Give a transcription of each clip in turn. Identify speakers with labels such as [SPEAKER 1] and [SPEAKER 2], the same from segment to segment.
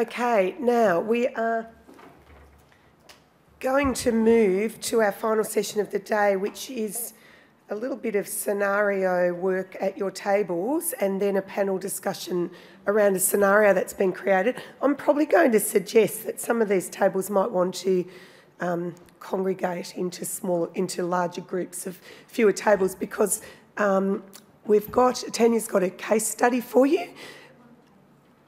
[SPEAKER 1] Okay, now we are going to move to our final session of the day, which is a little bit of scenario work at your tables and then a panel discussion around a scenario that's been created. I'm probably going to suggest that some of these tables might want to congregate into larger groups of fewer tables, because Tanya's got a case study for you.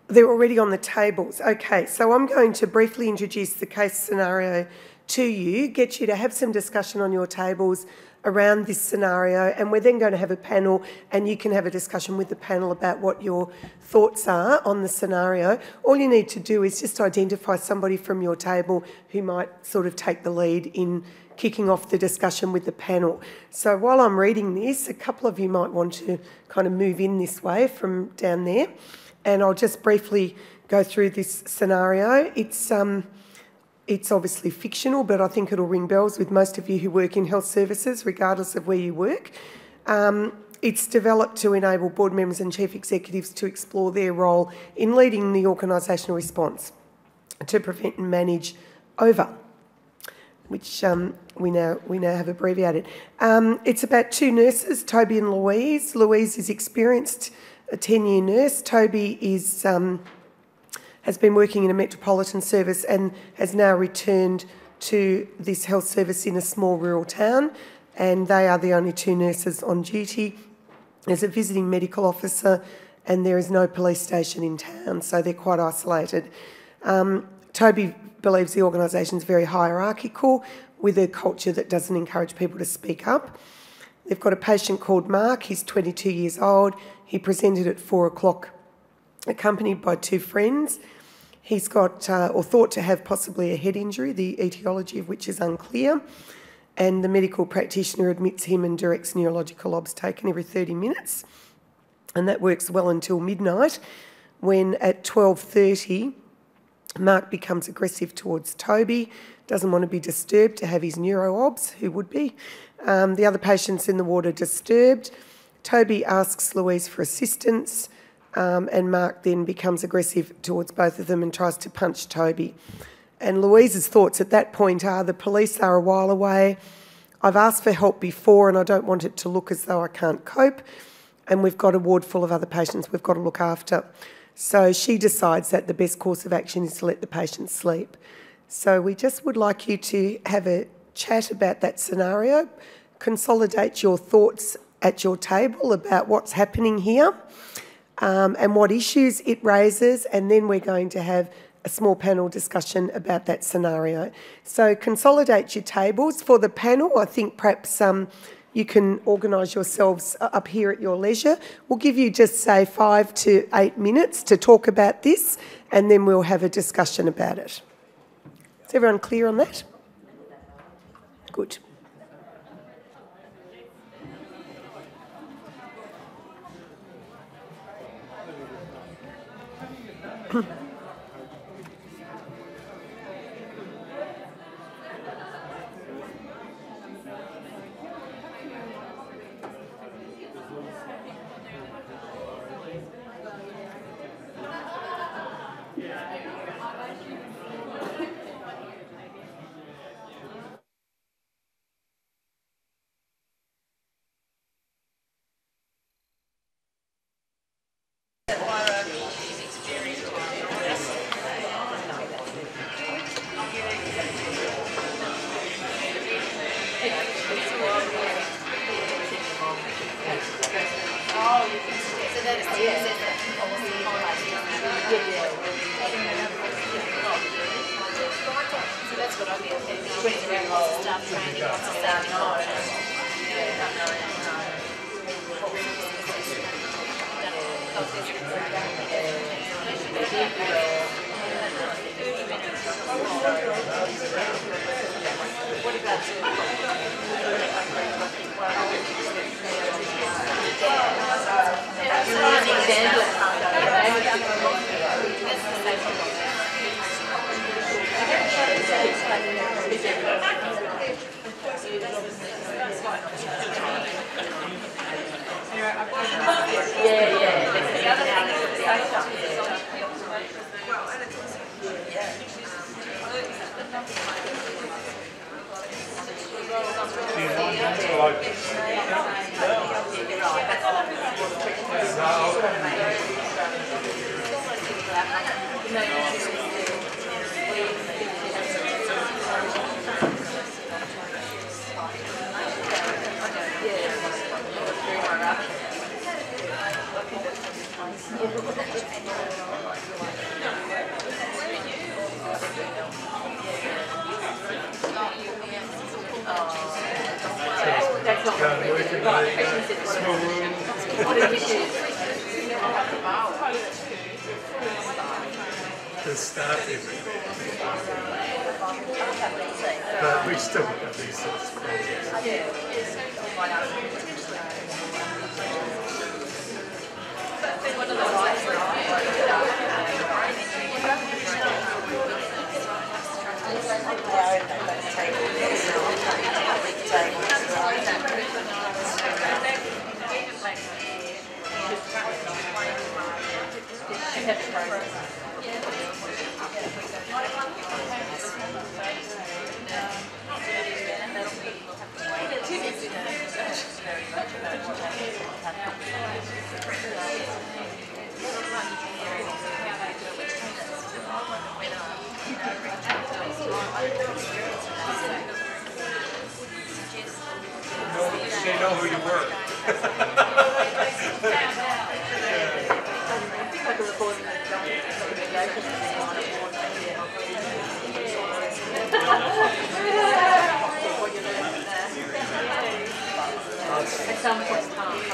[SPEAKER 1] They're already on the tables. Okay, so I'm going to briefly introduce the case scenario to you, get you to have some discussion on your tables around this scenario, and we're then going to have a panel and you can have a discussion with the panel about what your thoughts are on the scenario. All you need to do is just identify somebody from your table who might sort of take the lead in kicking off the discussion with the panel. So while I'm reading this, a couple of you might want to kind of move in this way from down there, and I'll just briefly go through this scenario. It's obviously fictional, but I think it'll ring bells with most of you who work in health services, regardless of where you work. It's developed to enable board members and chief executives to explore their role in leading the organisational response to prevent and manage OVA, which we now have abbreviated. It's about two nurses, Toby and Louise. Louise is experienced, a 10-year nurse. Toby has been working in a metropolitan service and has now returned to this health service in a small rural town, and they are the only two nurses on duty. There's a visiting medical officer and there is no police station in town, so they're quite isolated. Toby believes the organisation is very hierarchical, with a culture that doesn't encourage people to speak up. They've got a patient called Mark. He's 22 years old. He presented at 4 o'clock, accompanied by two friends. He's got, or thought to have, possibly a head injury, the etiology of which is unclear, and the medical practitioner admits him and directs neurological obs taken every 30 minutes, and that works well until midnight, when at 12:30 Mark becomes aggressive towards Toby, doesn't want to be disturbed to have his neuro obs, who would be. The other patients in the ward are disturbed. Toby asks Louise for assistance, and Mark then becomes aggressive towards both of them and tries to punch Toby. And Louise's thoughts at that point are, the police are a while away, I've asked for help before and I don't want it to look as though I can't cope, and we've got a ward full of other patients we've got to look after. So she decides that the best course of action is to let the patient sleep. So we just would like you to have a chat about that scenario, consolidate your thoughts at your table about what's happening here, and what issues it raises, and then we're going to have a small panel discussion about that scenario. So consolidate your tables. For the panel, I think perhaps you can organise yourselves up here at your leisure. We'll give you just, say, 5 to 8 minutes to talk about this, and then we'll have a discussion about it. Is everyone clear on that? Good.
[SPEAKER 2] That's not going to work in a small room. There's staff everywhere. But we still have these sorts of problems.
[SPEAKER 3] They know who you were.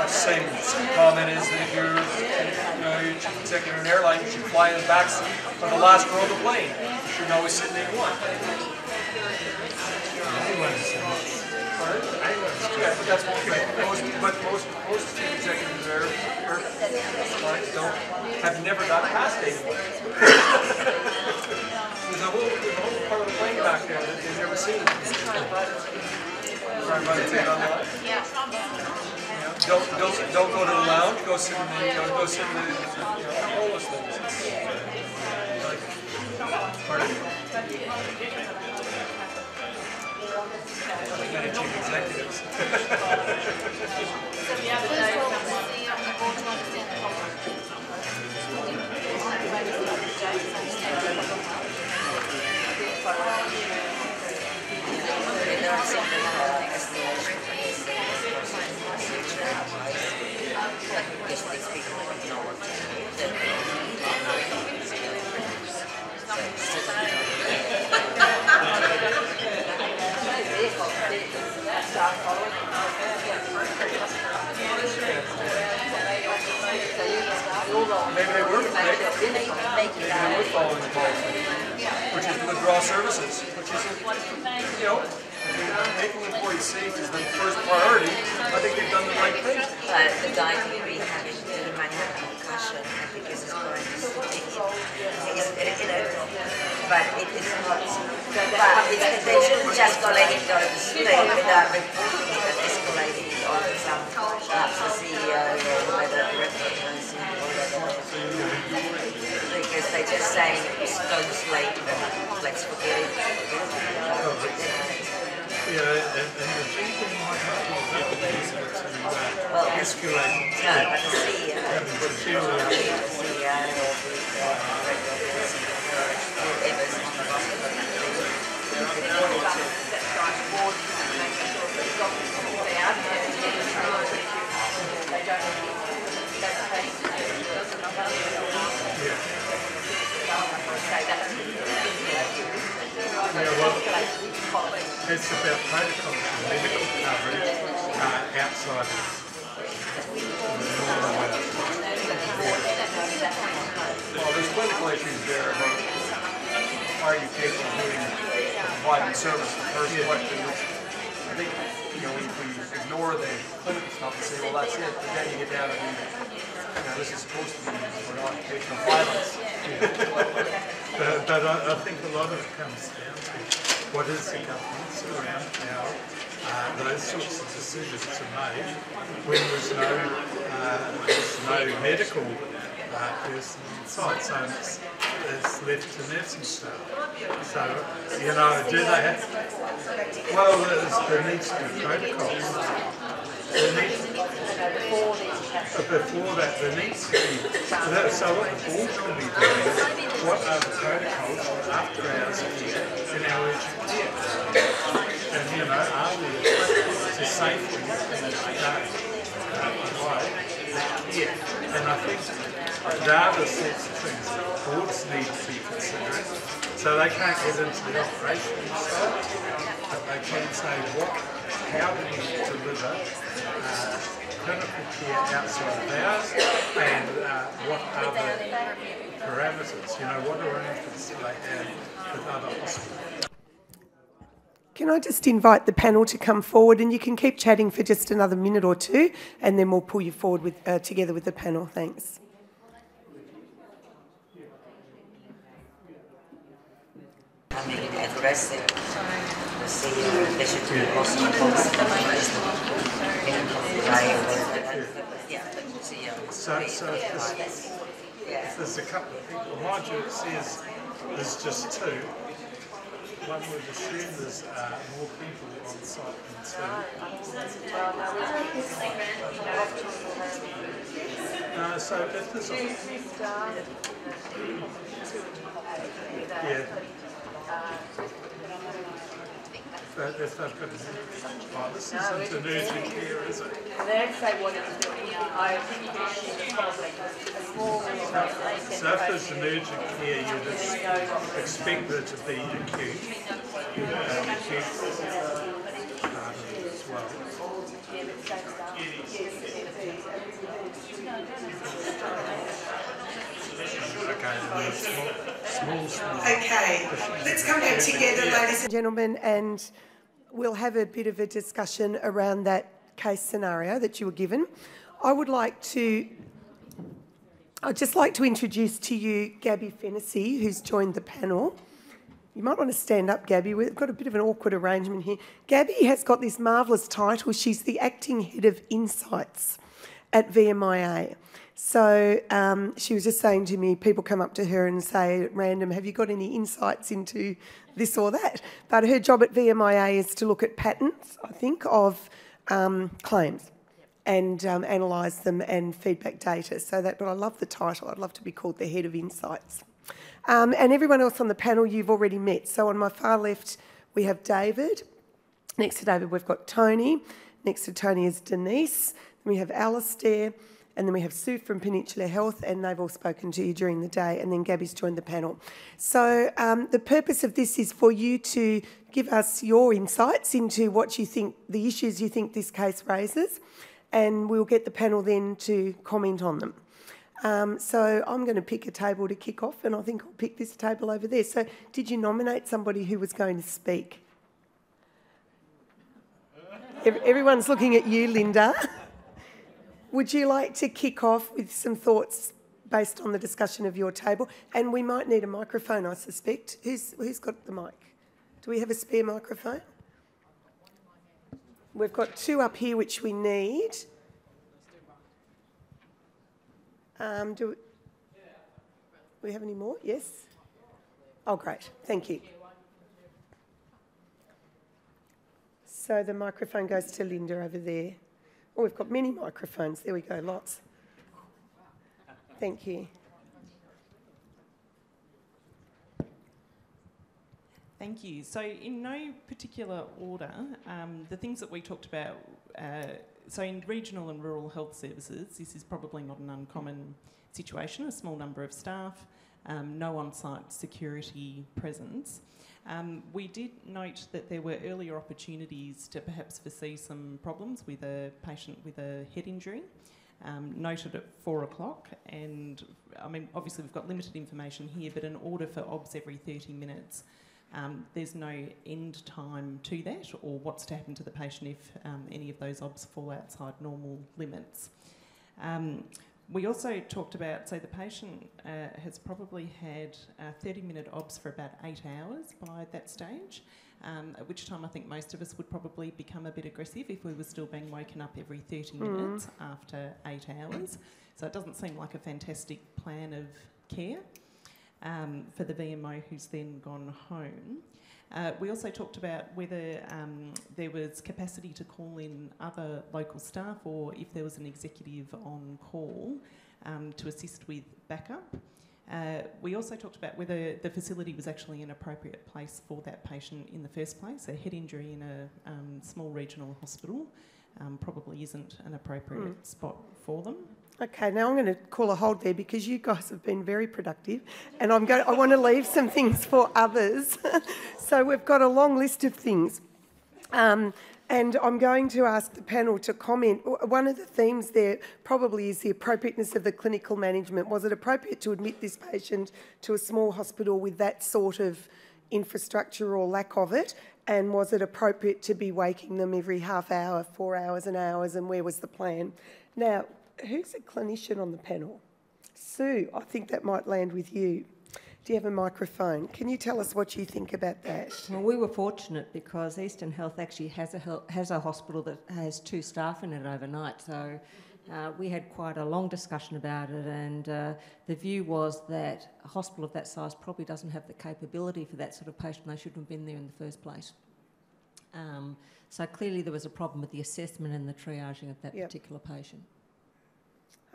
[SPEAKER 3] Same comment is that if you're, you're chief executive of an airline, you should fly in the back seat of the last row of the plane. You shouldn't always sit in A1. Yeah, but that's okay. Most chief executives are clients have never got past A1. There's a whole part of the plane back there that they've never seen. Don't go to the lounge. Go sit in the control things. Like part of many chief executives. Maybe they were following the policy, which is withdraw services, which is, making employees safe is the first priority. I think they've done the right thing.
[SPEAKER 4] But the guy could be having, he might have a concussion because his brain is but it's not. But they shouldn't just go let him go to sleep without reporting it and escalating it on some, perhaps the CEO or whether the representatives or whatever. Because they're just saying go to sleep and let's forget it.
[SPEAKER 2] Yeah, and the GP might not be easier to escalate.
[SPEAKER 4] No, but the CEO,
[SPEAKER 2] The CEO
[SPEAKER 4] or whoever's on the hospital.
[SPEAKER 2] It's about protocol and medical coverage outside of
[SPEAKER 3] Well, there's clinical issues there about are you capable of providing service? The first question, which I think, if we ignore the clinical stuff and say, well, that's it, but then you get down to this is supposed to be for occupational violence.
[SPEAKER 2] But I think a lot of it comes down to what is the governance around how those sorts of decisions are made when there's no medical person inside, so it's left to nursing staff. So, do they have... Well, there needs to be protocols. There needs But before that, there needs to be, so what the board's going to be doing is, what are the protocols for after hours care in our urgent care? And, you know, are we equipped to safely provide that care? And I think there are the sorts of things that boards need to be considering. So they can't get into the operational side, but they can say how do we deliver clinical care outside of ours, and what are the parameters, you know, what arrangements do they have with other hospitals.
[SPEAKER 1] Can I just invite the panel to come forward, and you can keep chatting for just another minute or two, and then we'll pull you forward with, together with the panel. Thanks.
[SPEAKER 4] I mean, addressing the CEO, there should be also a policy
[SPEAKER 2] So if there's a couple of people, mind you, it says there's just two. One would assume there's more people on site than two. No, so if there's yeah. But if they've got this isn't an urgent care, is it?
[SPEAKER 5] They'd say what it's doing. I think probably a small
[SPEAKER 2] so if there's an urgent care, you'd expect there to be acute as well.
[SPEAKER 1] Okay, let's come back together, ladies and gentlemen, and we'll have a bit of a discussion around that case scenario that you were given. I'd just like to introduce to you Gabby Fennessy, who's joined the panel. You might want to stand up, Gabby. We've got a bit of an awkward arrangement here. Gabby has got this marvellous title. She's the Acting Head of Insights at VMIA. So she was just saying to me, people come up to her and say at random, have you got any insights into this or that? But her job at VMIA is to look at patterns, I think, of claims and analyse them and feedback data. But I love the title. I'd love to be called the Head of Insights. And everyone else on the panel you've already met. So on my far left, we have David. Next to David, we've got Tony. Next to Tony is Denise. Then we have Alistair. And then we have Sue from Peninsula Health, and they've all spoken to you during the day, and then Gabby's joined the panel. So the purpose of this is for you to give us your insights into what you think, the issues you think this case raises, and we'll get the panel then to comment on them. So I'm going to pick a table to kick off, and I think I'll pick this table over there. So did you nominate somebody who was going to speak? Everyone's looking at you, Linda. Would you like to kick off with some thoughts based on the discussion of your table? And we might need a microphone, I suspect. Who's got the mic? Do we have a spare microphone? We've got two up here which we need. Do we have any more? Yes? Oh, great. Thank you. So the microphone goes to Linda over there. Oh, we've got many microphones. There we go, lots. Thank you.
[SPEAKER 6] Thank you. So in no particular order, the things that we talked about, so in regional and rural health services, this is probably not an uncommon situation, a small number of staff, no on-site security presence. We did note that there were earlier opportunities to perhaps foresee some problems with a patient with a head injury, noted at 4 o'clock. And I mean, obviously we've got limited information here, but in order for OBS every 30 minutes, there's no end time to that, or what's to happen to the patient if any of those OBS fall outside normal limits. We also talked about, so the patient has probably had 30-minute OBS for about 8 hours by that stage, at which time I think most of us would probably become a bit aggressive if we were still being woken up every 30 minutes after 8 hours. So it doesn't seem like a fantastic plan of care. for the VMO who's then gone home. We also talked about whether there was capacity to call in other local staff or if there was an executive on call to assist with backup. We also talked about whether the facility was actually an appropriate place for that patient in the first place. A head injury in a small regional hospital probably isn't an appropriate spot for them.
[SPEAKER 1] Okay, now I'm going to call a hold there because you guys have been very productive, and I want to leave some things for others. So we've got a long list of things, and I'm going to ask the panel to comment. One of the themes there probably is the appropriateness of the clinical management. Was it appropriate to admit this patient to a small hospital with that sort of infrastructure or lack of it? And was it appropriate to be waking them every half hour, 4 hours and hours, and where was the plan? Now, who's a clinician on the panel? Sue, I think that might land with you. Do you have a microphone? Can you tell us what you think about that?
[SPEAKER 7] Well, we were fortunate because Eastern Health actually has a hospital that has 2 staff in it overnight. So we had quite a long discussion about it, and the view was that a hospital of that size probably doesn't have the capability for that sort of patient. They shouldn't have been there in the first place. So clearly there was a problem with the assessment and the triaging of that particular patient.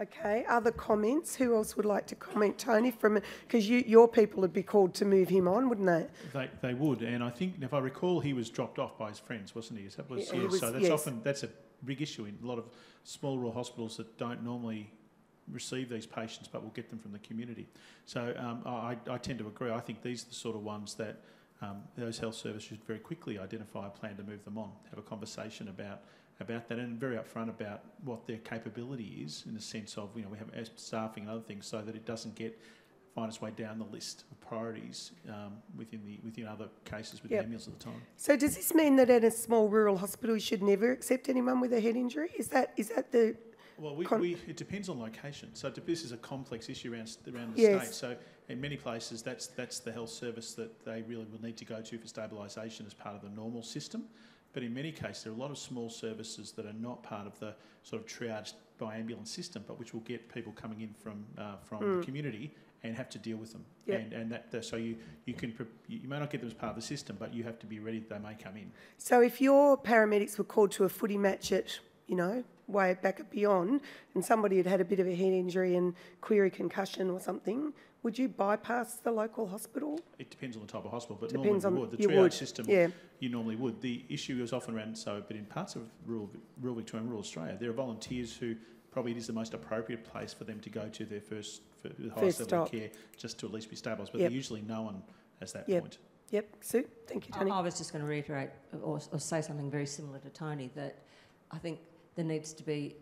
[SPEAKER 1] Okay, other comments? Who else would like to comment? Tony, because your people would be called to move him on, wouldn't they?
[SPEAKER 8] They would, and I think, if I recall, he was dropped off by his friends, wasn't he? That was, so that's a big issue in a lot of small rural hospitals that don't normally receive these patients, but will get them from the community. So I tend to agree. I think these are the sort of ones that those health services should very quickly identify a plan to move them on, have a conversation about that, and very upfront about what their capability is, in the sense of, we have staffing and other things, so that it doesn't find its way down the list of priorities within other cases with ambulance at the time.
[SPEAKER 1] So does this mean that at a small rural hospital you should never accept anyone with a head injury? Is that the...
[SPEAKER 8] Well, it depends on location. So this is a complex issue around the state. So in many places, that's the health service that they really will need to go to for stabilisation as part of the normal system. But in many cases, there are a lot of small services that are not part of the sort of triaged by ambulance system, but which will get people coming in from the community and have to deal with them. Yep. So you may not get them as part of the system, but you have to be ready that they may come in.
[SPEAKER 1] So if your paramedics were called to a footy match at, way back at Beyond, and somebody had had a bit of a head injury and query concussion or something, would you bypass the local hospital?
[SPEAKER 8] It depends on the type of hospital, but
[SPEAKER 1] depends
[SPEAKER 8] normally you would. The triage system, you normally would. The issue is often around, but in parts of rural Victoria and rural Australia, there are volunteers who probably it is the most appropriate place for them to go to their first highest level of care, just to at least be stabilised. But they're usually known as that point.
[SPEAKER 1] Yep. Sue, thank you, Tony.
[SPEAKER 7] I was just going to reiterate or say something very similar to Tony, that I think there needs to be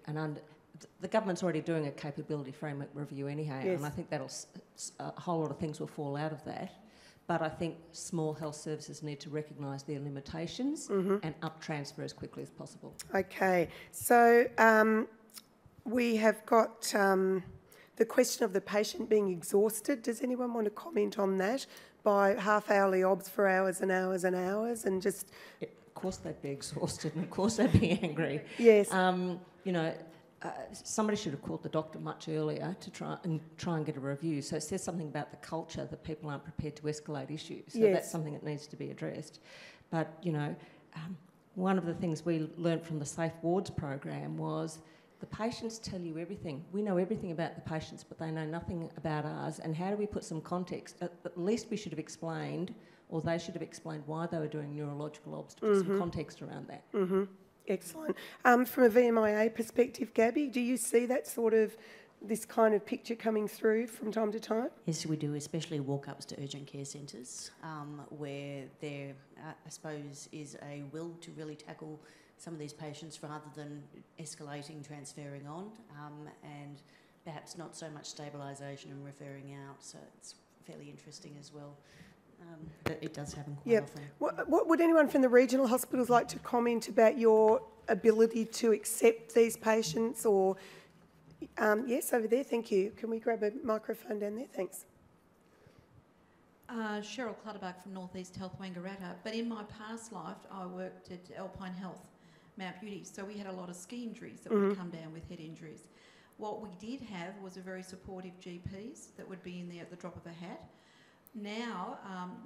[SPEAKER 7] the government's already doing a capability framework review anyhow, and I think a whole lot of things will fall out of that. But I think small health services need to recognise their limitations and up transfer as quickly as possible. Okay, so
[SPEAKER 1] we have got the question of the patient being exhausted. Does anyone want to comment on that? By half-hourly obs for hours and hours and hours, and just...
[SPEAKER 7] Of course they'd be exhausted, and of course they'd be angry.
[SPEAKER 1] Yes.
[SPEAKER 7] Somebody should have called the doctor much earlier to try and get a review. So it says something about the culture that people aren't prepared to escalate issues. So that's something that needs to be addressed. But, one of the things we learnt from the Safe Wards program was the patients tell you everything. We know everything about the patients, but they know nothing about ours. And how do we put some context? At least we should have explained, or they should have explained why they were doing neurological obs, to put some context around that.
[SPEAKER 1] Excellent. From a VMIA perspective, Gabby, do you see this kind of picture coming through from time to time?
[SPEAKER 9] Yes, we do, especially walk-ups to urgent care centres, where there, I suppose, is a will to really tackle some of these patients rather than escalating, transferring on, and perhaps not so much stabilisation and referring out. So it's fairly interesting as well. But it does happen quite often.
[SPEAKER 1] What would anyone from the regional hospitals like to comment about your ability to accept these patients? Or yes, over there, thank you. Can we grab a microphone down there? Thanks.
[SPEAKER 10] Cheryl Clutterbuck from North East Health Wangaratta. But in my past life, I worked at Alpine Health, Mount Beauty. So we had a lot of ski injuries that would come down with head injuries. What we did have was a very supportive GPs that would be in there at the drop of a hat. Now,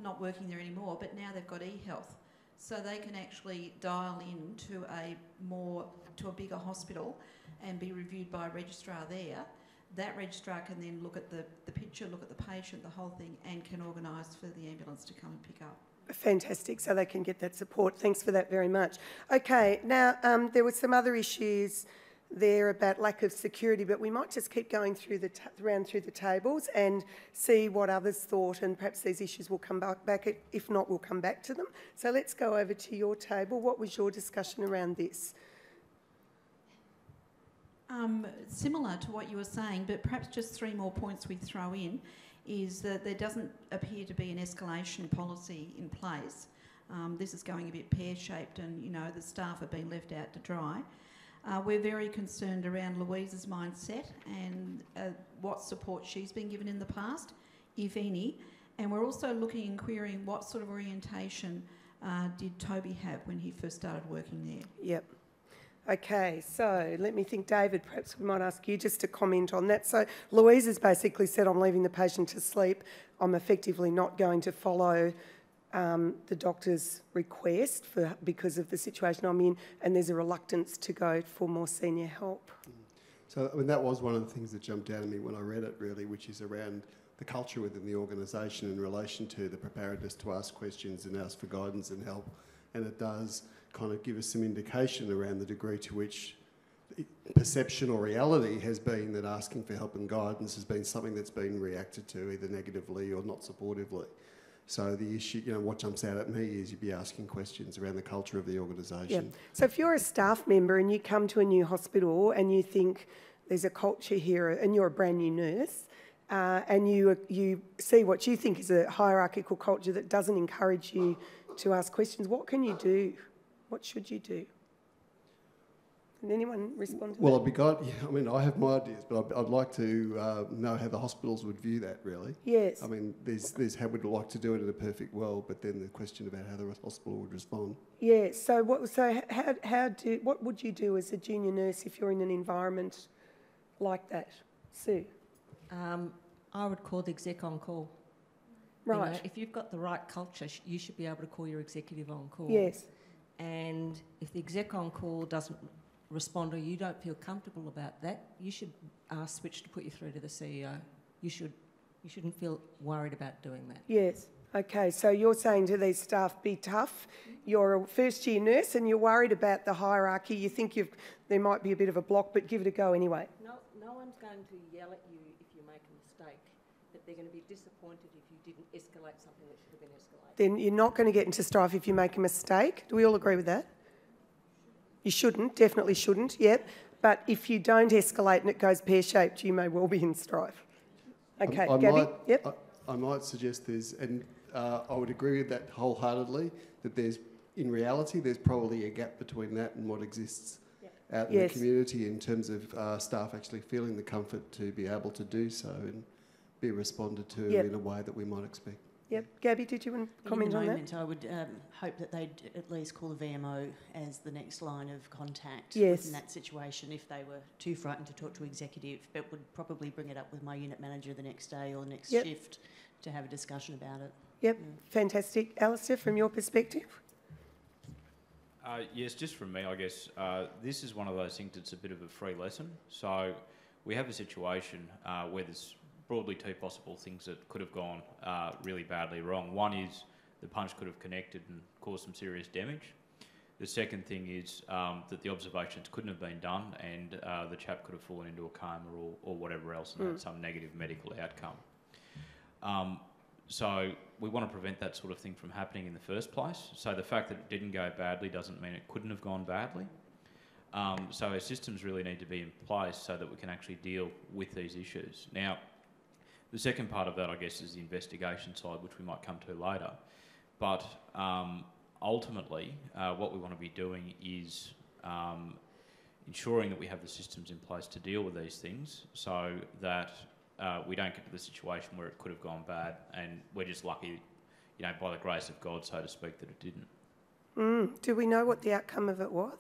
[SPEAKER 10] not working there anymore, but now they've got e-health. So they can actually dial in to a bigger hospital and be reviewed by a registrar there. That registrar can then look at the picture, look at the patient, the whole thing, and can organise for the ambulance to come and pick up.
[SPEAKER 1] Fantastic, so they can get that support. Thanks for that very much. Okay, now there were some other issues there about lack of security, but we might just keep going through round through the tables and see what others thought, and perhaps these issues will come back. If not, we'll come back to them. So let's go over to your table. What was your discussion around this?
[SPEAKER 10] Similar to what you were saying, but perhaps just 3 more points we throw in, is that there doesn't appear to be an escalation policy in place. This is going a bit pear-shaped and, you know, the staff are being left out to dry. We're very concerned around Louise's mindset and what support she's been given in the past, if any. And we're also looking and querying what sort of orientation did Toby have when he first started working there.
[SPEAKER 1] Yep. Okay, so let me think, David, perhaps we might ask you just to comment on that. So Louise has basically said, I'm leaving the patient to sleep. I'm effectively not going to follow the doctor's request because of the situation I'm in, and there's a reluctance to go for more senior help.
[SPEAKER 11] So, I mean, that was one of the things that jumped out at me when I read it, really, which is around the culture within the organisation in relation to the preparedness to ask questions and ask for guidance and help. And it does kind of give us some indication around the degree to which perception or reality has been that asking for help and guidance has been something that's been reacted to either negatively or not supportively. So the issue, you know, what jumps out at me is you'd be asking questions around the culture of the organisation.
[SPEAKER 1] Yeah. So if you're a staff member and you come to a new hospital and you think there's a culture here and you're a brand new nurse and you see what you think is a hierarchical culture that doesn't encourage you to ask questions, what can you do? What should you do? Can anyone respond to that?
[SPEAKER 11] Well, I mean, I have my ideas, but I'd like to know how the hospitals would view that, really.
[SPEAKER 1] Yes.
[SPEAKER 11] I mean, there's how we'd like to do it in a perfect world, but then the question about how the hospital would respond.
[SPEAKER 1] Yeah, so what would you do as a junior nurse if you're in an environment like that? Sue?
[SPEAKER 7] I would call the exec on call.
[SPEAKER 1] Right.
[SPEAKER 7] You know, if you've got the right culture, you should be able to call your executive on call.
[SPEAKER 1] Yes.
[SPEAKER 7] And if the exec on call doesn't respond or you don't feel comfortable about that, you should ask Switch to put you through to the CEO. You shouldn't feel worried about doing that.
[SPEAKER 1] Yes. Okay, so you're saying to these staff, be tough. You're a first-year nurse and you're worried about the hierarchy. You think there might be a bit of a block, but give it a go anyway.
[SPEAKER 7] No one's going to yell at you if you make a mistake, but they're going to be disappointed if you didn't escalate something that should have been escalated.
[SPEAKER 1] Then you're not going to get into strife if you make a mistake. Do we all agree with that? You shouldn't, definitely shouldn't, yep. But if you don't escalate and it goes pear-shaped, you may well be in strife. Okay, Gabby? Yep.
[SPEAKER 11] I might suggest I would agree with that wholeheartedly, that in reality, there's probably a gap between that and what exists out in the community in terms of staff actually feeling the comfort to be able to do so and be responded to in a way that we might expect.
[SPEAKER 1] Yep. Gabby, did you want to comment on that?
[SPEAKER 9] In the moment, I would hope that they'd at least call the VMO as the next line of contact
[SPEAKER 1] yes.
[SPEAKER 9] in that situation if they were too frightened to talk to executive, but would probably bring it up with my unit manager the next day or next shift to have a discussion about it.
[SPEAKER 1] Yep, fantastic. Alistair, from your perspective?
[SPEAKER 12] Yes, just from me, I guess, this is one of those things that's a bit of a free lesson. So we have a situation where there's broadly 2 possible things that could have gone really badly wrong. One is the punch could have connected and caused some serious damage. The second thing is that the observations couldn't have been done and the chap could have fallen into a coma or whatever else and had some negative medical outcome. So we want to prevent that sort of thing from happening in the first place. So the fact that it didn't go badly doesn't mean it couldn't have gone badly. So our systems really need to be in place so that we can actually deal with these issues. Now, the second part of that, I guess, is the investigation side, which we might come to later. But ultimately, what we want to be doing is ensuring that we have the systems in place to deal with these things so that we don't get to the situation where it could have gone bad and we're just lucky, you know, by the grace of God, so to speak, that it didn't.
[SPEAKER 1] Do we know what the outcome of it was?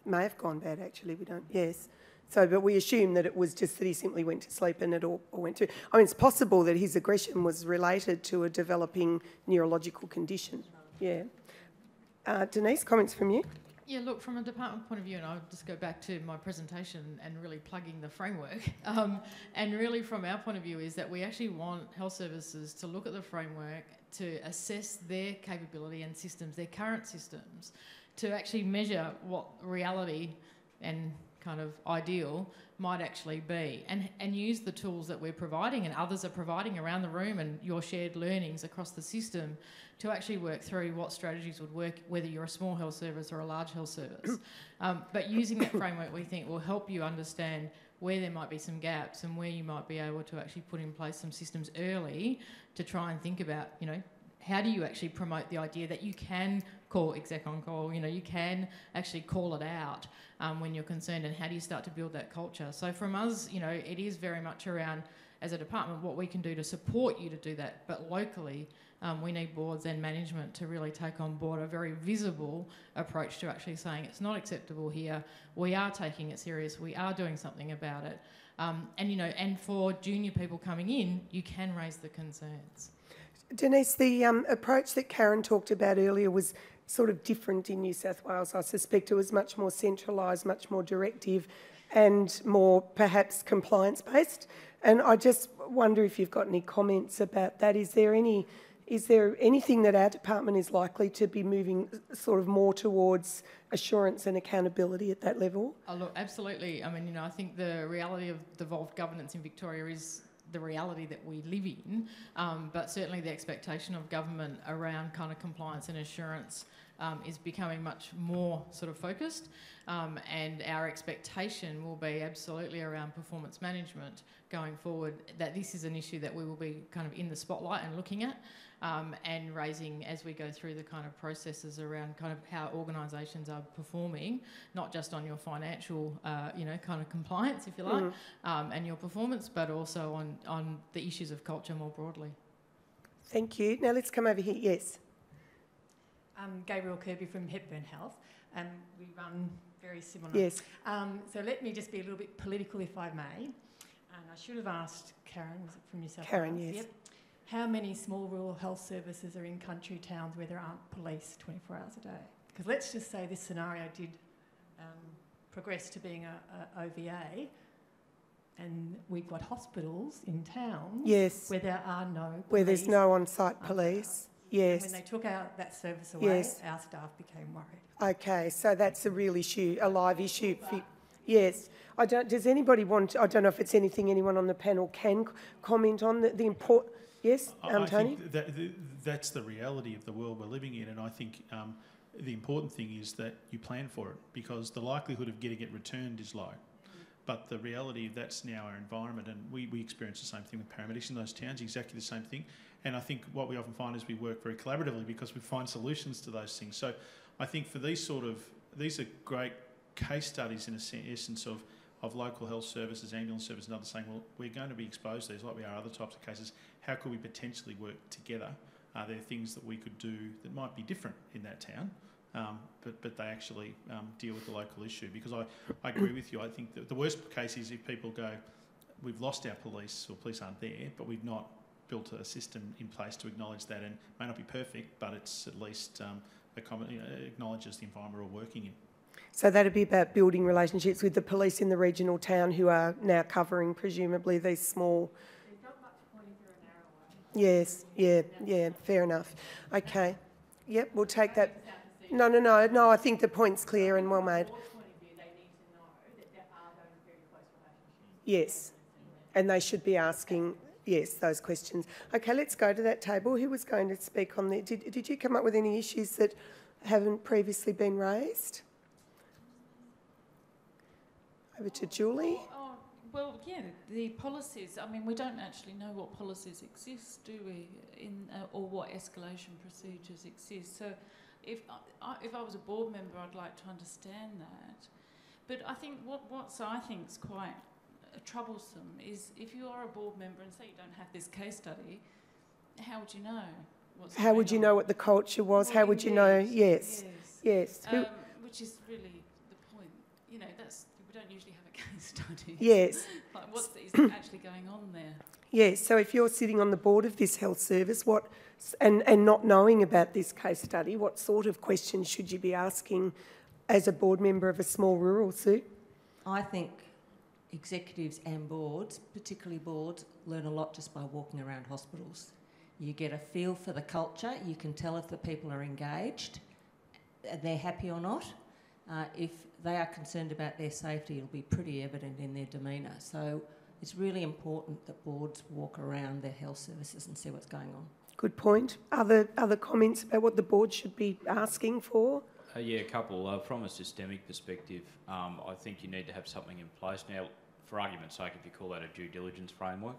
[SPEAKER 1] It may have gone bad, actually. We don't. Yes. So, but we assume that it was just that he simply went to sleep and it all went through. I mean, it's possible that his aggression was related to a developing neurological condition. Yeah. Denise, comments from you?
[SPEAKER 13] Yeah, look, from a department point of view, and I'll just go back to my presentation and really plugging the framework, and really from our point of view is that we actually want health services to look at the framework, to assess their capability and systems, their current systems, to actually measure what reality and kind of ideal might actually be, and use the tools that we're providing and others are providing around the room and your shared learnings across the system to actually work through what strategies would work, whether you're a small health service or a large health service. But using that framework, we think, will help you understand where there might be some gaps and where you might be able to actually put in place some systems early to try and think about, you know, how do you actually promote the idea that you can call exec on call, you know, you can actually call it out when you're concerned, and how do you start to build that culture? So from us, you know, it is very much around, as a department, what we can do to support you to do that, but locally we need boards and management to really take on board a very visible approach to actually saying it's not acceptable here, we are taking it serious, we are doing something about it. And, you know, and for junior people coming in, you can raise the concerns.
[SPEAKER 1] Denise, the approach that Karen talked about earlier was sort of different in New South Wales. I suspect it was much more centralised, much more directive and more perhaps compliance-based. And I just wonder if you've got any comments about that. Is there anything that our department is likely to be moving sort of more towards assurance and accountability at that level?
[SPEAKER 13] Oh, look, absolutely. I mean, you know, I think the reality of devolved governance in Victoria is the reality that we live in, but certainly the expectation of government around kind of compliance and assurance is becoming much more sort of focused, and our expectation will be absolutely around performance management going forward, that this is an issue that we will be kind of in the spotlight and looking at and raising as we go through the kind of processes around kind of how organisations are performing, not just on your financial, you know, kind of compliance, if you like, and your performance, but also on the issues of culture more broadly.
[SPEAKER 1] Thank you. Now let's come over here. Yes.
[SPEAKER 14] Gabriel Kirby from Hepburn Health, and we run very similar.
[SPEAKER 1] Yes.
[SPEAKER 14] So let me just be a little bit political, if I may. And I should have asked Karen, was it from New South Wales?
[SPEAKER 1] Karen, yes.
[SPEAKER 14] Yep. How many small rural health services are in country towns where there aren't police 24 hours a day? Because let's just say this scenario did progress to being a OVA, and we've got hospitals in towns where there are no police.
[SPEAKER 1] Where there's no on-site police. Yes.
[SPEAKER 14] And when they took out that service away, our staff became worried.
[SPEAKER 1] Okay, so that's a real issue, a live issue. Yes. Does anybody want, I don't know if it's anything anyone on the panel can comment on, the important... Yes, Tony?
[SPEAKER 8] I think that's the reality of the world we're living in, and I think the important thing is that you plan for it, because the likelihood of getting it returned is low. But the reality of that's now our environment, and we experience the same thing with paramedics in those towns, exactly the same thing. And I think what we often find is we work very collaboratively because we find solutions to those things. So I think for these are great case studies in essence of local health services, ambulance services and others saying, well, we're going to be exposed to these like we are other types of cases. How could we potentially work together? Are there things that we could do that might be different in that town, but they actually deal with the local issue? Because I agree with you. I think that the worst case is if people go, we've lost our police, or police aren't there, but we've not built a system in place to acknowledge that, and may not be perfect, but it's at least acknowledges the environment we're all working in.
[SPEAKER 1] So that'd be about building relationships with the police in the regional town who are now covering, presumably, these small... Yes, yeah, fair enough. Okay, yep, we'll take that. No, I think the point's clear and well made. Yes, and they should be asking, yes, those questions. Okay, let's go to that table. Who was going to speak on there? Did you come up with any issues that haven't previously been raised? Over to Julie.
[SPEAKER 15] Well, yeah, the policies, I mean, we don't actually know what policies exist, do we, or what escalation procedures exist. So if I was a board member, I'd like to understand that. But I think what I think is quite troublesome is if you are a board member and say you don't have this case study, how would you know what's going on?
[SPEAKER 1] How would you know what the culture was?
[SPEAKER 15] Well,
[SPEAKER 1] how would you know? Yes.
[SPEAKER 15] Which is really the point. You know, we don't usually have a case studies.
[SPEAKER 1] Yes.
[SPEAKER 15] Like, is actually going on there?
[SPEAKER 1] Yes, so if you're sitting on the board of this health service, and not knowing about this case study, what sort of questions should you be asking as a board member of a small rural, Sue?
[SPEAKER 7] I think executives and boards, particularly boards, learn a lot just by walking around hospitals. You get a feel for the culture, you can tell if the people are engaged, they're happy or not. If they are concerned about their safety, it'll be pretty evident in their demeanour. So it's really important that boards walk around their health services and see what's going on. Good point. Other comments about what the board should be asking for?
[SPEAKER 12] Yeah, a couple. From a systemic perspective, I think you need to have something in place. Now, for argument's sake, if you call that a due diligence framework,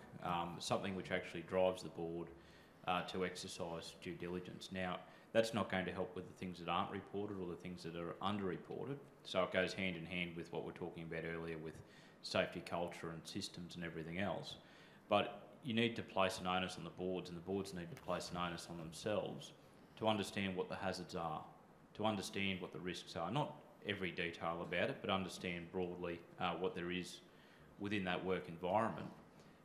[SPEAKER 12] something which actually drives the board to exercise due diligence. Now, that's not going to help with the things that aren't reported or the things that are underreported. So it goes hand in hand with what we're talking about earlier with safety culture and systems and everything else. But you need to place an onus on the boards, and the boards need to place an onus on themselves to understand what the hazards are, to understand what the risks are. Not every detail about it, but understand broadly what there is within that work environment,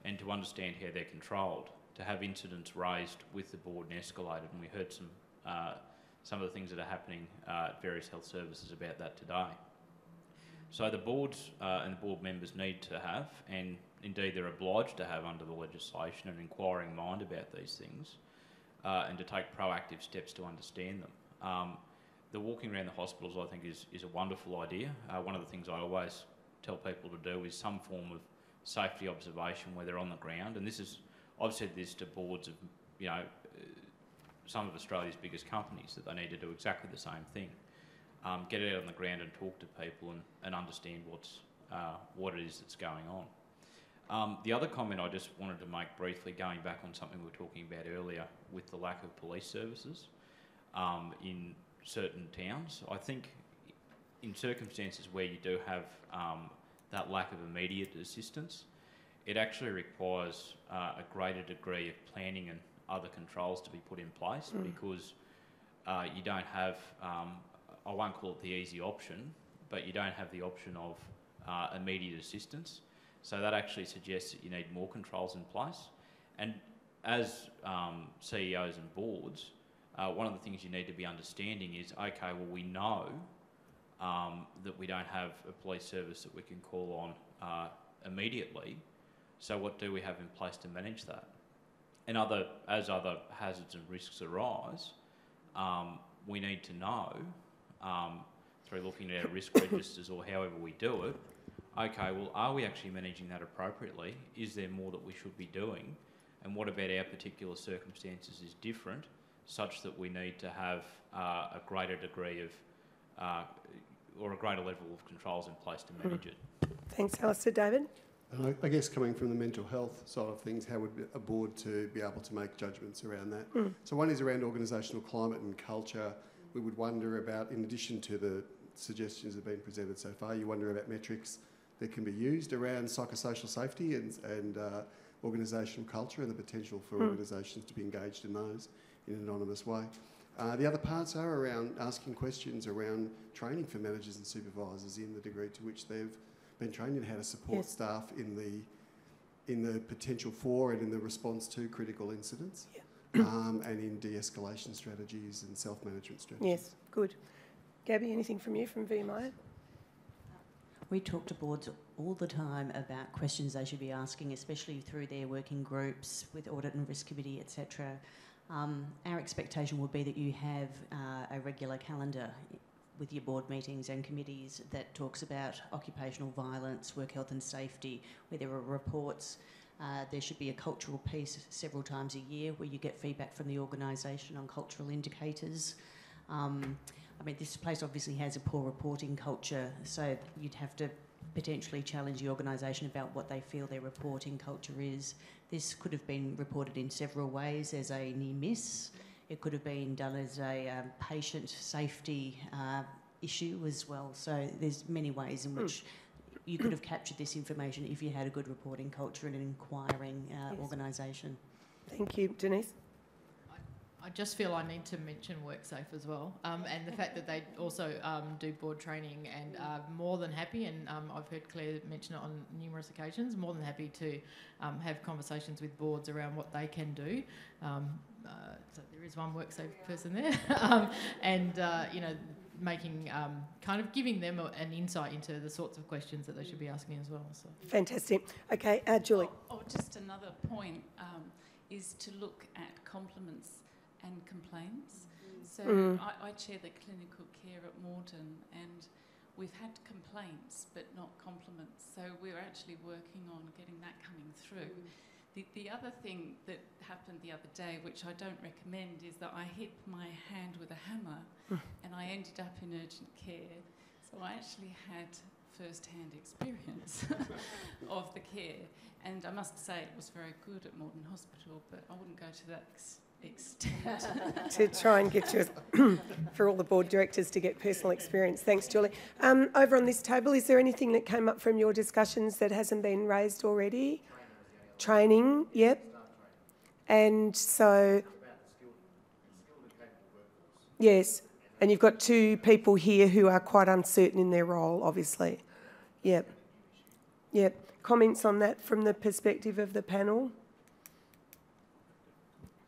[SPEAKER 12] and to understand how they're controlled, to have incidents raised with the board and escalated. And we heard some of the things that are happening at various health services about that today. So the boards and the board members need to have, and indeed they're obliged to have under the legislation, an inquiring mind about these things and to take proactive steps to understand them. The walking around the hospitals, I think, is a wonderful idea. One of the things I always tell people to do is some form of safety observation where they're on the ground, and this is, I've said this to boards of, you know, some of Australia's biggest companies, that they need to do exactly the same thing. Get out on the ground and talk to people and understand what it is that's going on. The other comment I just wanted to make briefly, going back on something we were talking about earlier with the lack of police services in certain towns. I think in circumstances where you do have that lack of immediate assistance, it actually requires a greater degree of planning and other controls to be put in place because you don't have, I won't call it the easy option, but you don't have the option of immediate assistance. So that actually suggests that you need more controls in place. And as CEOs and boards, one of the things you need to be understanding is, okay, well, we know that we don't have a police service that we can call on immediately, so what do we have in place to manage that? And as other hazards and risks arise, we need to know, through looking at our risk registers or however we do it, okay, well, are we actually managing that appropriately? Is there more that we should be doing? And what about our particular circumstances is different, such that we need to have a greater degree of, or a greater level of controls in place to manage it?
[SPEAKER 1] Thanks, Alistair. David?
[SPEAKER 11] And I guess coming from the mental health side of things, how would a board to be able to make judgments around that? So one is around organisational climate and culture. We would wonder about, in addition to the suggestions that have been presented so far, you wonder about metrics that can be used around psychosocial safety and organisational culture and the potential for organisations to be engaged in those in an anonymous way. The other parts are around asking questions around training for managers and supervisors in the degree to which they've been trained in how to support staff in the potential for and in the response to critical incidents, and in de-escalation strategies and self-management strategies.
[SPEAKER 1] Yes, good. Gabby, anything from you from VMI?
[SPEAKER 9] We talk to boards all the time about questions they should be asking, especially through their working groups with Audit and Risk Committee, etc. Our expectation would be that you have a regular calendar with your board meetings and committees that talks about occupational violence, work health and safety, where there are reports. There should be a cultural piece several times a year where you get feedback from the organisation on cultural indicators. I mean, this place obviously has a poor reporting culture, so you'd have to potentially challenge the organisation about what they feel their reporting culture is. This could have been reported in several ways as a near miss. It could have been done as a patient safety issue as well. So there's many ways in which you could have captured this information if you had a good reporting culture and an inquiring organisation.
[SPEAKER 1] Thank you. Denise?
[SPEAKER 13] I just feel I need to mention WorkSafe as well, and the fact that they also do board training and are more than happy, and I've heard Claire mention it on numerous occasions, more than happy to have conversations with boards around what they can do. So there is one WorkSafe person there, and you know, making kind of giving them an insight into the sorts of questions that they should be asking as well. So.
[SPEAKER 1] Fantastic. Okay, Julie.
[SPEAKER 15] Just another point is to look at compliments and complaints. So I chair the clinical care at Moreton, and we've had complaints but not compliments. So we're actually working on getting that coming through. The other thing that happened the other day, which I don't recommend, is that I hit my hand with a hammer and I ended up in urgent care. So I actually had first-hand experience of the care. And I must say it was very good at Moreton Hospital, but I wouldn't go to that extent.
[SPEAKER 1] To try and get you, for all the board directors to get personal experience. Thanks, Julie. Over on this table, is there anything that came up from your discussions that hasn't been raised already? Training, yep. And so, yes, and you've got two people here who are quite uncertain in their role, obviously. Yep. Yep. Comments on that from the perspective of the panel?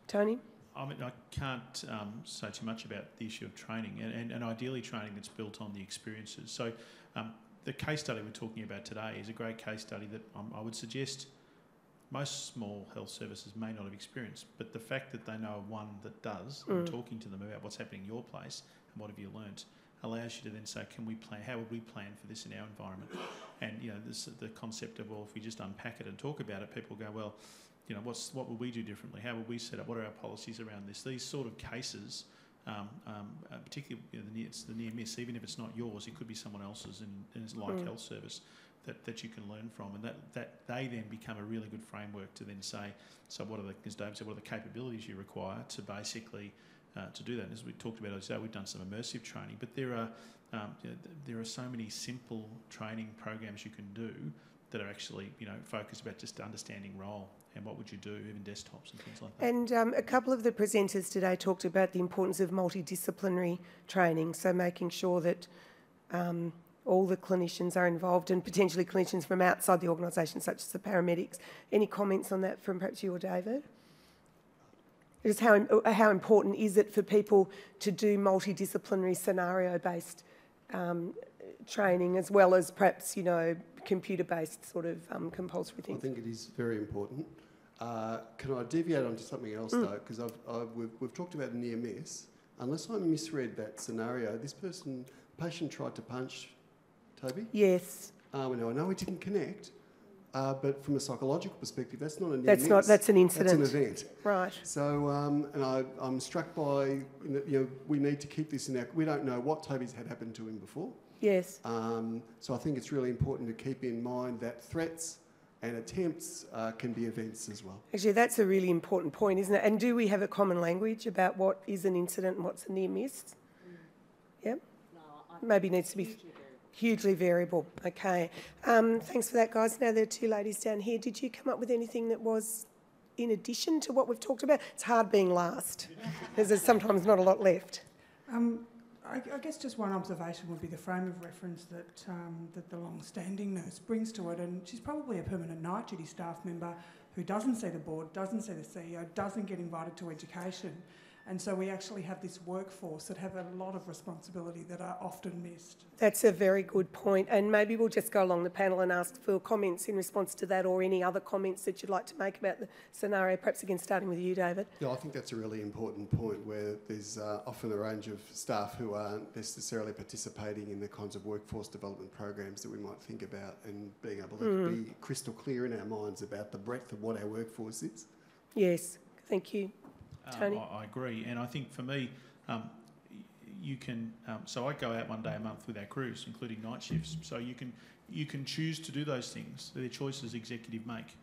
[SPEAKER 1] Tony?
[SPEAKER 8] I mean, I can't say too much about the issue of training, and ideally training that's built on the experiences. So the case study we're talking about today is a great case study that I would suggest most small health services may not have experienced, but the fact that they know of one that does, and talking to them about what's happening in your place and what have you learnt, allows you to then say, can we plan, how would we plan for this in our environment? And, you know, the concept of, well, if we just unpack it and talk about it, people go, well, you know, what would we do differently? How would we set up? What are our policies around this? These sort of cases, particularly it's the near miss, even if it's not yours, it could be someone else's in a like health service that you can learn from, and that they then become a really good framework to then say, so what are the, as Dave said, what are the capabilities you require to basically to do that? And as we talked about, we've done some immersive training, but there are so many simple training programs you can do that are actually, you know, focused about just understanding role and what would you do, even desktops and things like that.
[SPEAKER 1] And a couple of the presenters today talked about the importance of multidisciplinary training, so making sure that all the clinicians are involved, and potentially clinicians from outside the organisation, such as the paramedics. Any comments on that from perhaps you or David? Just how important is it for people to do multidisciplinary scenario-based training, as well as perhaps, you know, computer-based sort of compulsory things?
[SPEAKER 11] I think it is very important. Can I deviate onto something else though? Because we've talked about near miss. Unless I misread that scenario, this patient tried to punch Toby?
[SPEAKER 1] Yes.
[SPEAKER 11] Now, I know he didn't connect, but from a psychological perspective, that's not a near miss.
[SPEAKER 1] That's an incident.
[SPEAKER 11] That's an event.
[SPEAKER 1] Right.
[SPEAKER 11] So, and I'm struck by, you know, we need to keep this in our... We don't know what Toby's had happened to him before.
[SPEAKER 1] Yes.
[SPEAKER 11] So I think it's really important to keep in mind that threats and attempts can be events as well.
[SPEAKER 1] Actually, that's a really important point, isn't it? And do we have a common language about what is an incident and what's a near miss? Yep.
[SPEAKER 7] No,
[SPEAKER 1] maybe needs to be hugely variable. Okay. Thanks for that, guys. Now there are two ladies down here. Did you come up with anything that was in addition to what we've talked about? It's hard being last because there's sometimes not a lot left.
[SPEAKER 16] I guess just one observation would be the frame of reference that that the long-standing nurse brings to it, and she's probably a permanent night duty staff member who doesn't see the board, doesn't see the CEO, doesn't get invited to education, and so we actually have this workforce that have a lot of responsibility that are often missed.
[SPEAKER 1] That's a very good point, and maybe we'll just go along the panel and ask for comments in response to that, or any other comments that you'd like to make about the scenario, perhaps again starting with you, David.
[SPEAKER 11] Yeah, I think that's a really important point, where there's often a range of staff who aren't necessarily participating in the kinds of workforce development programs that we might think about, and being able to be crystal clear in our minds about the breadth of what our workforce is.
[SPEAKER 1] Yes, thank you. Tony?
[SPEAKER 8] I agree, and I think for me, you can. So I go out one day a month with our crews, including night shifts. So you can choose to do those things. They're choices executive make,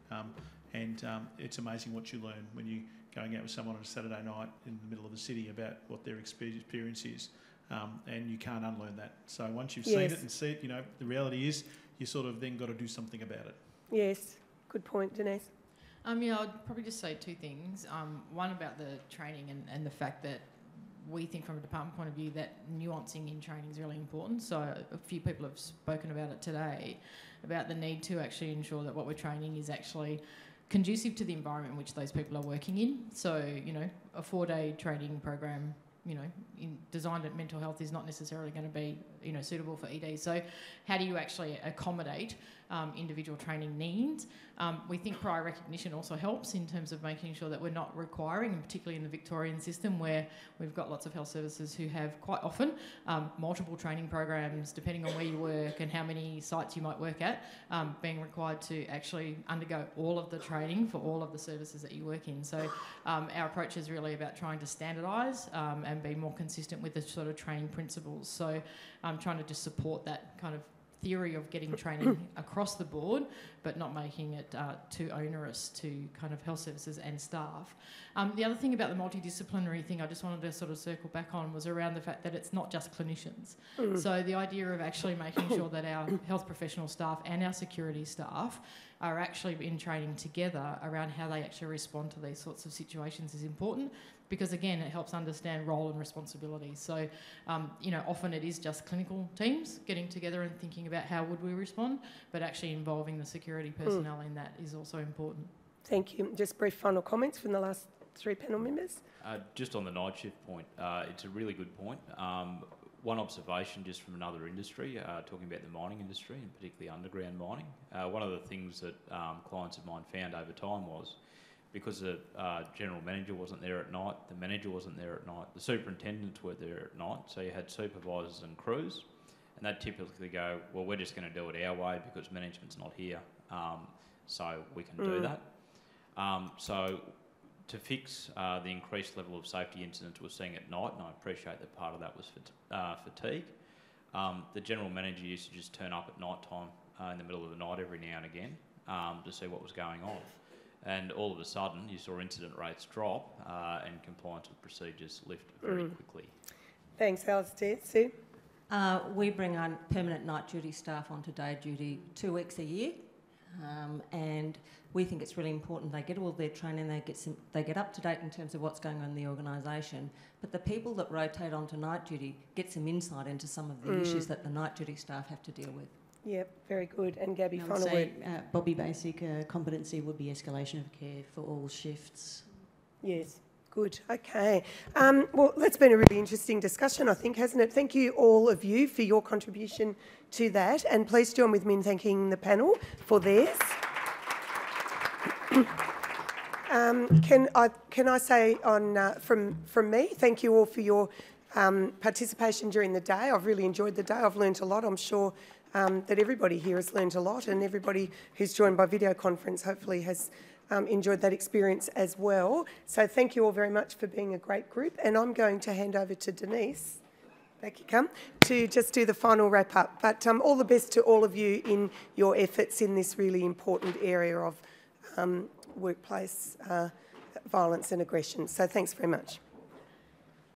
[SPEAKER 8] and it's amazing what you learn when you're going out with someone on a Saturday night in the middle of the city about what their experience is, and you can't unlearn that. So once you've seen it and see it, you know the reality is you sort of then got to do something about it.
[SPEAKER 1] Yes, good point, Denise.
[SPEAKER 13] Yeah, I'd probably just say two things. One about the training and the fact that we think from a department point of view that nuancing in training is really important. So a few people have spoken about it today, about the need to actually ensure that what we're training is actually conducive to the environment in which those people are working in. So, you know, a 4-day training program, you know, designed at mental health is not necessarily going to be, you know, suitable for ED. So how do you actually accommodate individual training needs? We think prior recognition also helps in terms of making sure that we're not requiring, and particularly in the Victorian system where we've got lots of health services who have quite often multiple training programs depending on where you work and how many sites you might work at, being required to actually undergo all of the training for all of the services that you work in. So our approach is really about trying to standardise and be more consistent with the sort of training principles. So I'm trying to just support that kind of theory of getting training across the board, but not making it too onerous to kind of health services and staff. The other thing about the multidisciplinary thing I just wanted to sort of circle back on was around the fact that it's not just clinicians. So the idea of actually making sure that our health professional staff and our security staff are actually in training together around how they actually respond to these sorts of situations is important, because again, it helps understand role and responsibility. So, you know, often it is just clinical teams getting together and thinking about how would we respond, but actually involving the security personnel in that is also important.
[SPEAKER 1] Thank you. Just brief final comments from the last 3 panel members.
[SPEAKER 12] Just on the night shift point, it's a really good point. One observation just from another industry, talking about the mining industry and particularly underground mining. One of the things that clients of mine found over time was because the general manager wasn't there at night, the manager wasn't there at night, the superintendents weren't there at night, so you had supervisors and crews, and they'd typically go, well, we're just going to do it our way because management's not here, so we can do that. So to fix the increased level of safety incidents we're seeing at night, and I appreciate that part of that was fatigue, the general manager used to just turn up at night time in the middle of the night every now and again to see what was going on. And all of a sudden, you saw incident rates drop and compliance with procedures lift very quickly.
[SPEAKER 1] Thanks, Alistair. Sue?
[SPEAKER 7] We bring on permanent night duty staff onto day duty 2 weeks a year, and we think it's really important they get all their training, they get up to date in terms of what's going on in the organisation, but the people that rotate onto night duty get some insight into some of the issues that the night duty staff have to deal with.
[SPEAKER 1] Yep, very good. And Gabby,
[SPEAKER 9] I
[SPEAKER 1] final
[SPEAKER 9] would
[SPEAKER 1] word.
[SPEAKER 9] say, Bobby, basic competency would be escalation of care for all shifts.
[SPEAKER 1] Yes, good. Okay. Well, that's been a really interesting discussion, I think, hasn't it? Thank you, all of you, for your contribution to that. And please join with me in thanking the panel for theirs. Can I say from me, thank you all for your participation during the day. I've really enjoyed the day. I've learnt a lot. I'm sure that everybody here has learned a lot, and everybody who's joined by video conference hopefully has enjoyed that experience as well. So thank you all very much for being a great group, and I'm going to hand over to Denise, back you come, to just do the final wrap up. But all the best to all of you in your efforts in this really important area of workplace violence and aggression. So thanks very much.